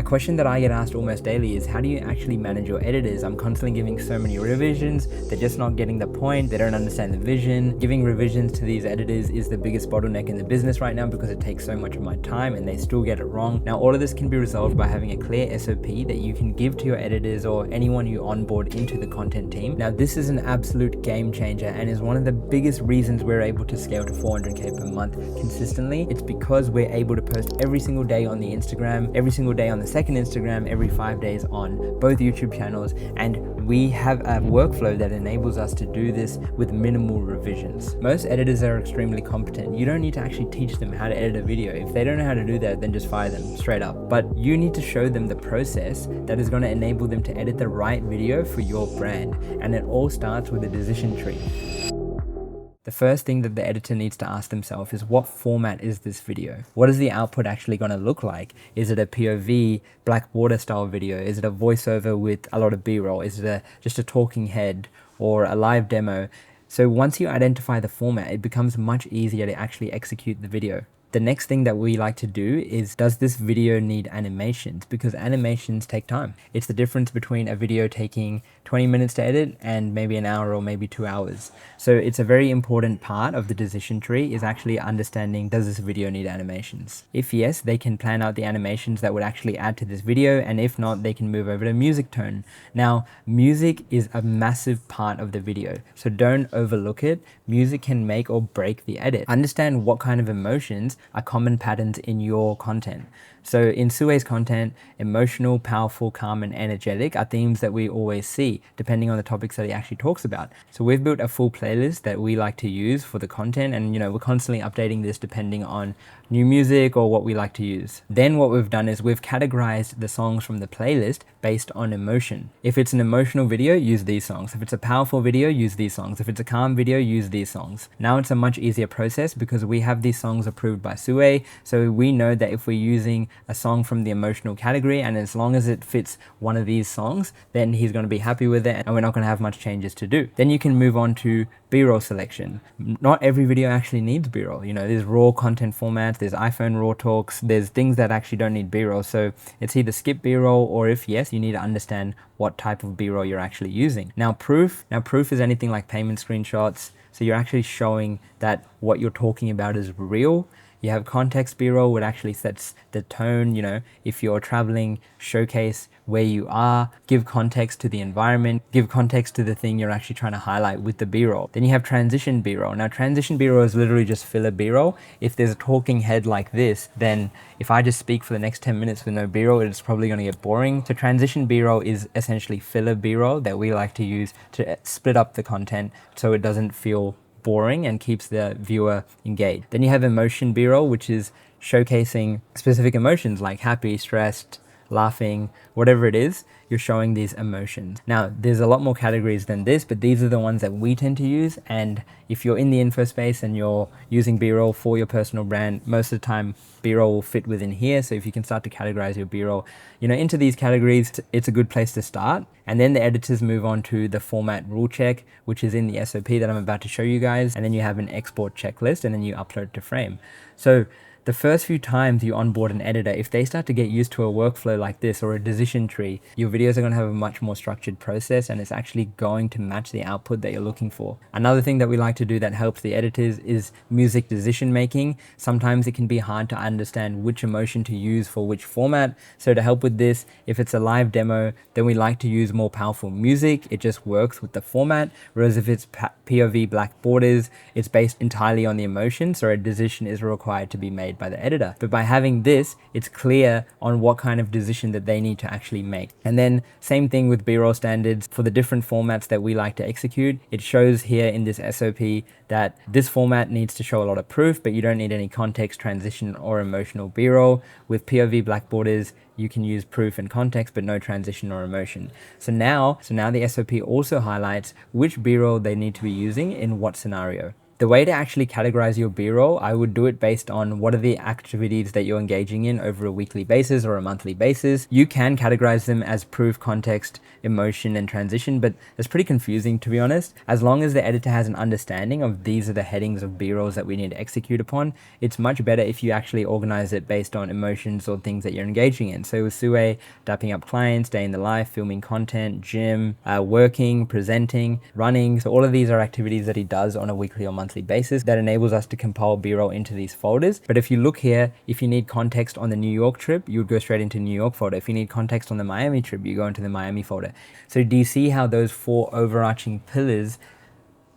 question that I get asked almost daily is, how do you actually manage your editors? I'm constantly giving so many revisions, they're just not getting the point, they don't understand the vision. Giving revisions to these editors is the biggest bottleneck in the business right now because it takes so much of my time and they still get it wrong. Now, all of this can be resolved by having a clear SOP that you can give to your editors or anyone you onboard into the content team. Now, this is an absolute game changer and is one of the biggest reasons we're able to scale to 400K per month consistently. It's because we're able to post every single day on the Instagram, every single day on the second Instagram, every 5 days on both YouTube channels, and we have a workflow that enables us to do this with minimal revisions. Most editors are extremely competent. You don't need to actually teach them how to edit a video. If they don't know how to do that, then just fire them straight up. But you need to show them the process that is going to enable them to edit the right video for your brand. And it all starts with a decision tree. The first thing that the editor needs to ask themselves is, what format is this video? What is the output actually going to look like? Is it a POV, black border style video? Is it a voiceover with a lot of B-roll? Is it just a talking head or a live demo? So once you identify the format, it becomes much easier to actually execute the video. The next thing that we like to do is, does this video need animations? Because animations take time. It's the difference between a video taking 20 minutes to edit and maybe an hour or maybe 2 hours. So it's a very important part of the decision tree is actually understanding, does this video need animations? If yes, they can plan out the animations that would actually add to this video, and if not, they can move over to music tone. Now, music is a massive part of the video, so don't overlook it. Music can make or break the edit. Understand what kind of emotions are common patterns in your content. So in Sue's content, emotional, powerful, calm, and energetic are themes that we always see, depending on the topics that he actually talks about. So we've built a full playlist that we like to use for the content, and we're constantly updating this depending on new music or what we like to use. Then what we've done is we've categorized the songs from the playlist based on emotion. If it's an emotional video, use these songs. If it's a powerful video, use these songs. If it's a calm video, use these songs. Now it's a much easier process because we have these songs approved by Sue, so we know that if we're using a song from the emotional category, and as long as it fits one of these songs, then he's going to be happy with it and we're not going to have much changes to do. Then you can move on to B-roll selection. Not every video actually needs B-roll. There's raw content formats, there's iPhone raw talks, there's things that actually don't need B-roll. So it's either skip B-roll, or if yes, you need to understand what type of B-roll you're actually using. Now proof is anything like payment screenshots. So you're actually showing that what you're talking about is real. You have context B-roll, which actually sets the tone. If you're traveling, showcase where you are, give context to the environment, give context to the thing you're actually trying to highlight with the B-roll. Then you have transition B-roll. Now transition B-roll is literally just filler B-roll. If there's a talking head like this, then if I just speak for the next 10 minutes with no B-roll, it's probably going to get boring. So transition B-roll is essentially filler B-roll that we like to use to split up the content so it doesn't feel boring and keeps the viewer engaged. Then you have emotion B-roll, which is showcasing specific emotions like happy, stressed, laughing, whatever it is, you're showing these emotions. Now, there's a lot more categories than this, but these are the ones that we tend to use. And if you're in the info space and you're using B-roll for your personal brand, most of the time B-roll will fit within here. So if you can start to categorize your B-roll, into these categories, it's a good place to start. And then the editors move on to the format rule check, which is in the SOP that I'm about to show you guys. And then you have an export checklist, and then you upload to Frame. So the first few times you onboard an editor, if they start to get used to a workflow like this or a decision tree, your videos are going to have a much more structured process, and it's actually going to match the output that you're looking for. Another thing that we like to do that helps the editors is music decision making. Sometimes it can be hard to understand which emotion to use for which format. So to help with this, if it's a live demo, then we like to use more powerful music. It just works with the format. Whereas if it's POV black borders, it's based entirely on the emotion, so a decision is required to be made by the editor. But by having this, it's clear on what kind of decision that they need to actually make. And then same thing with B-roll standards for the different formats that we like to execute. It shows here in this SOP that this format needs to show a lot of proof, but you don't need any context, transition, or emotional B-roll. With POV black borders, you can use proof and context, but no transition or emotion. So now the SOP also highlights which B-roll they need to be using in what scenario. The way to actually categorize your B-roll, I would do it based on what are the activities that you're engaging in over a weekly basis or a monthly basis. You can categorize them as proof, context, emotion, and transition, but it's pretty confusing, to be honest. As long as the editor has an understanding of these are the headings of B-rolls that we need to execute upon, it's much better if you actually organize it based on emotions or things that you're engaging in. So with Sue, dapping up clients, day in the life, filming content, gym, working, presenting, running. So all of these are activities that he does on a weekly or monthly basis that enables us to compile B-roll into these folders. But if you look here, if you need context on the New York trip, you would go straight into New York folder. If you need context on the Miami trip, you go into the Miami folder. So do you see how those 4 overarching pillars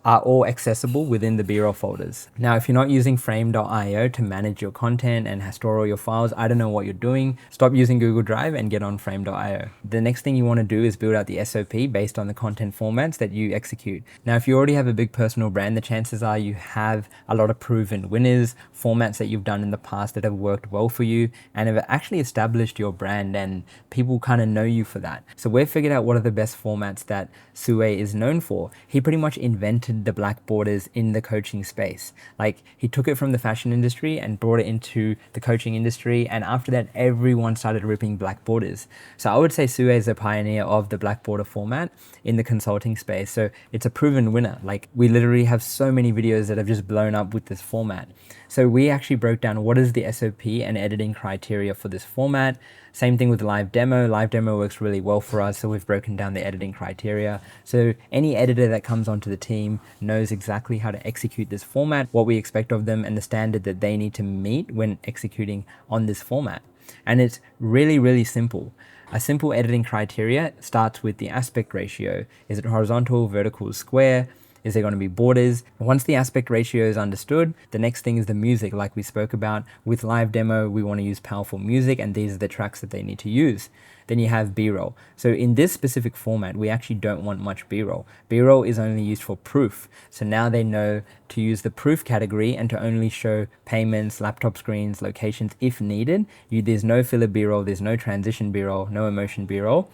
are all accessible within the B-roll folders? Now, if you're not using frame.io to manage your content and store all your files, I don't know what you're doing. Stop using Google Drive and get on frame.io. The next thing you want to do is build out the SOP based on the content formats that you execute. Now, if you already have a big personal brand, the chances are you have a lot of proven winners, formats that you've done in the past that have worked well for you and have actually established your brand, and people kind of know you for that. So we've figured out what are the best formats that Sue is known for. He pretty much invented the black borders in the coaching space. Like, he took it from the fashion industry and brought it into the coaching industry, and after that everyone started ripping black borders. So I would say Sue is a pioneer of the black border format in the consulting space. So it's a proven winner. Like, we literally have so many videos that have just blown up with this format. So we actually broke down what is the SOP and editing criteria for this format. Same thing with live demo. Live demo works really well for us, so we've broken down the editing criteria. So any editor that comes onto the team knows exactly how to execute this format, what we expect of them, and the standard that they need to meet when executing on this format. And it's really, really simple. A simple editing criteria starts with the aspect ratio. Is it horizontal, vertical, square? Is there going to be borders? Once the aspect ratio is understood, the next thing is the music, like we spoke about. With live demo, we want to use powerful music, and these are the tracks that they need to use. Then you have B-roll. So in this specific format, we actually don't want much B-roll. B-roll is only used for proof. So now they know to use the proof category and to only show payments, laptop screens, locations if needed. There's no filler B-roll, there's no transition B-roll, no emotion B-roll.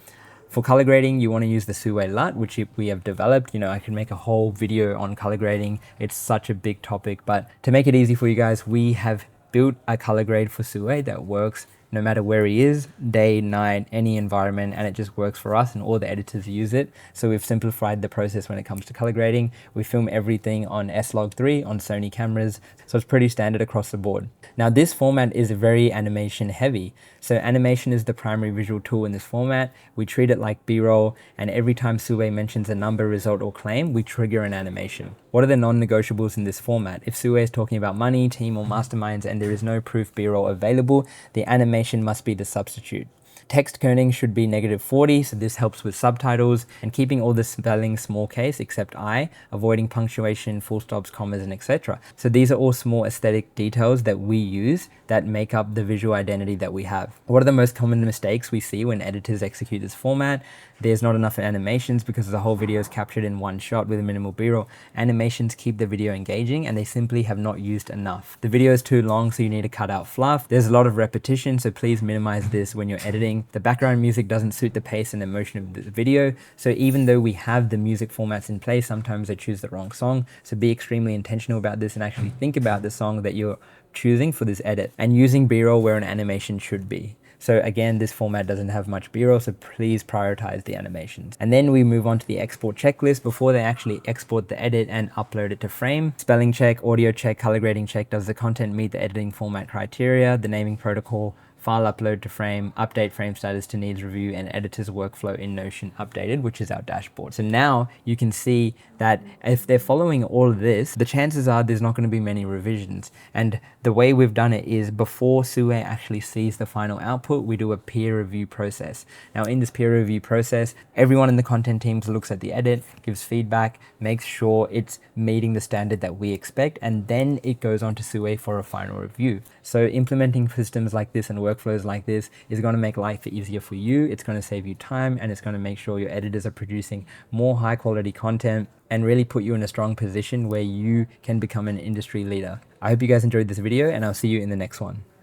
For color grading, you want to use the Sue LUT, which we have developed. You know, I can make a whole video on color grading. It's such a big topic, but to make it easy for you guys, we have built a color grade for Sue that works no matter where he is, day, night, any environment, and it just works for us, and all the editors use it. So we've simplified the process when it comes to color grading. We film everything on S-Log3 on Sony cameras, so it's pretty standard across the board. Now this format is very animation heavy. So animation is the primary visual tool in this format. We treat it like B-roll, and every time Sue mentions a number, result, or claim, we trigger an animation. What are the non-negotiables in this format? If Sue is talking about money, team, or masterminds, and there is no proof B-roll available, the animation must be the substitute. Text kerning should be -40, so this helps with subtitles, and keeping all the spelling small case except I, avoiding punctuation, full stops, commas, and etc. So these are all small aesthetic details that we use that make up the visual identity that we have. What are the most common mistakes we see when editors execute this format? There's not enough animations because the whole video is captured in one shot with minimal B-roll. Animations keep the video engaging, and they simply have not used enough. The video is too long, so you need to cut out fluff. There's a lot of repetition, so please minimize this when you're editing. The background music doesn't suit the pace and emotion of the video, so even though we have the music formats in place, sometimes I choose the wrong song. So be extremely intentional about this and actually think about the song that you're choosing for this edit, and using B-roll where an animation should be. So again, this format doesn't have much B-roll, so please prioritize the animations. And then we move on to the export checklist before they actually export the edit and upload it to Frame. Spelling check, audio check, color grading check. Does the content meet the editing format criteria? The naming protocol, file upload to Frame, update Frame status to needs review, and editor's workflow in Notion updated, which is our dashboard. So now you can see that if they're following all of this, the chances are there's not going to be many revisions. And the way we've done it is before Sue actually sees the final output, we do a peer review process. Now in this peer review process, everyone in the content teams looks at the edit, gives feedback, makes sure it's meeting the standard that we expect, and then it goes on to Sue for a final review. So implementing systems like this and workflows like this is going to make life easier for you. It's going to save you time, and it's going to make sure your editors are producing more high quality content and really put you in a strong position where you can become an industry leader. I hope you guys enjoyed this video, and I'll see you in the next one.